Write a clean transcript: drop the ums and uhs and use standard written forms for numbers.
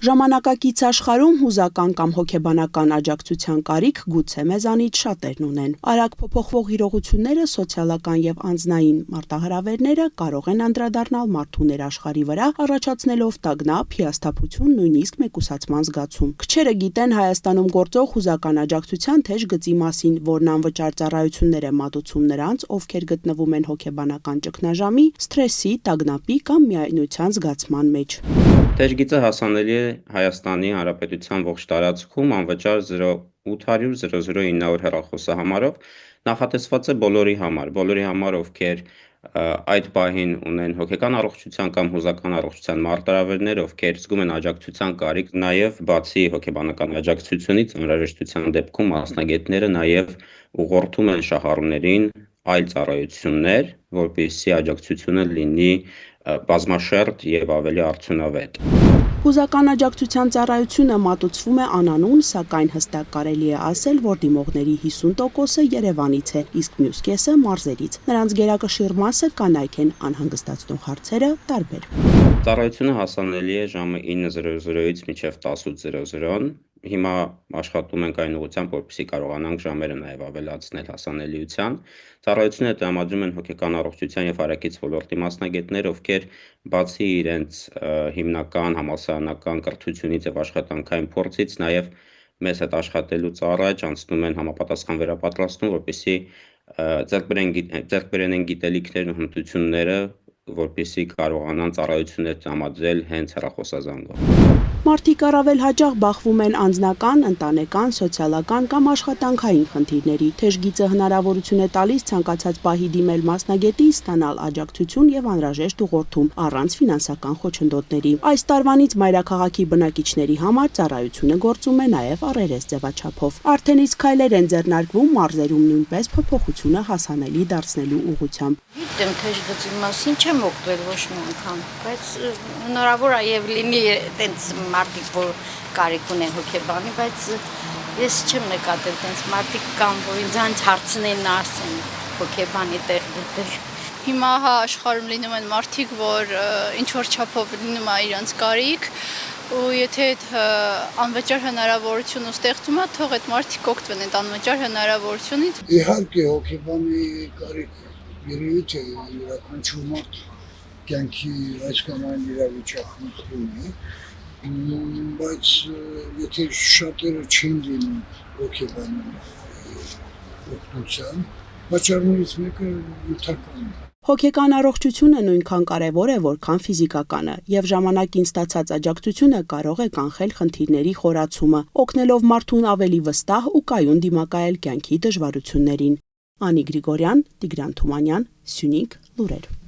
Ժամանակակից աշխարհում հուզական կամ հոգեբանական աջակցության կարիք գուցե մեզանից շատերն ունեն։ Արագ փոփոխվող իրողությունները, սոցիալական եւ անձնային մարտահրավերները կարող են անդրադառնալ մարդու ներաշխարհի վրա, առաջացնելով տագնապ, հիասթափություն, նույնիսկ մեկուսացման զգացում։ Քչերը գիտեն Հայաստանում գործող հուզական աջակցության թեժ գծի մասին, որն անվճար ծառայություններ է մատուցում նրանց, ովքեր գտնվում են հոգեբանական ճգնաժամի, սթրեսի, տագնապի կամ միայնության զգացման մեջ։ Թեժ գիծը հասանելի է Հայաստանի Հանրապետության ողջ տարածքում անվճար 0800 00900 հեռախոսահամարով, նախատեսված է բոլորի համար, ովքեր այդ պահին ունեն հոգեկան առողջության կամ հուզական առողջության մարտահրավերներ, ովքեր զգում են աջակցության կարիք, նաև բացի հոգեբանական աջակցությունից անհրաժեշտության դեպքում մասնագետները նաև ուղղորդում են շահառուներին այլ ծառայություններ, որպեսզի աջակցությունը լինի բազմաշերտ եւ ավելի արդյունավետ։ Հուզական աջակցության ծառայությունը մատուցվում է անանուն, սակայն հստակ կարելի է ասել, որ դիմողների 50%-ը Երևանից է, իսկ մյուս կեսը մարզերից։ Նրանց գերակշիռ մասը կանայք են, անհանգստացնող հարցերը տարբեր։ Ծառայությունը հասանելի է ժամը 9:00-ից մինչև 18:00։ Հիմա աշխատում ենք այն ուղղությամբ, որպեսզի կարողանանք ժամերը նաև ավելացնել հասանելիության։ Ծառայությունը տրամադրում են հոգեկան առողջության եւ հարակից ոլորտի մասնագետներ, ովքեր բացի իրենց հիմնական համալսարանական կրթությունից եւ աշխատանքային փորձից, նաև մեզ հետ աշխատելուց առաջ անցնում են համապատասխան վերապատրաստում, որպեսզի ձեռք բերեն գիտելիքներն ու հմտությունները, որպեսզի կարողանան ծառայություններ տրամադրել հենց հեռախոսազանգով։ Մարդիկ առավել հաճախ բախվում են անձնական, ընտանեկան, սոցիալական կամ աշխատանքային խնդիրների։ Թեժ գիծը հնարավորություն է տալիս ցանկացած պահի դիմել մասնագետի, ստանալ աջակցություն եւ անհրաժեշտ ուղղորդում առանց ֆինանսական խոչընդոտների։ Այս տարվանից մայրաքաղաքի բնակիչների համար ծառայությունը գործում է նաեւ առերես ձևաչափով։ Արդեն իսկ քայլեր են ձեռնարկվում մարզերում նույնպես փոփոխությունը հասանելի դարձնելու ուղղությամբ։ Գիտեմ թեժ գծի մասին չեմ օգտվել ոչ մի անգամ, բայց հնարավոր է եւ լինի այդպես մարդիկ, որ կարիք ունեն հոգեբանի, բայց ես չեմ նկատել այդպես մարդիկ կան, որ ինձանից հարցնեն, ասեն հոգեբանի տեղ դիտել։ Հիմա աշխարհում լինում են մարդիկ, որ ինչ որ չափով լինում է իրենց կարիք, ու եթե այդ անվճար հնարավորությունը ստեղծում է, թող այդ մարդիկ օգտվեն այդ անվճար հնարավորությունից։ Իհարկե հոգեբանի կարիք երևի չէ յուրաքանչյուր մարդ կյանքի այս կամ այն իրավիճակում ունի, բայց եթե շատերը չեն լինում հոգեբանի օգնության, պատճառներից մեկը նյութական է։ Հոգեկան առողջությունը նույնքան կարևոր է, որքան ֆիզիկականը, եւ ժամանակին ստացած աջակցությունը կարող է կանխել խնդիրների խորացումը, օգնելով մարդուն ավելի վստահ ու կայուն դիմակայել կյանքի դժվարություններին։ Անի Գրիգորյան, Տիգրան Թումանյան, Սյունիք, լուրեր։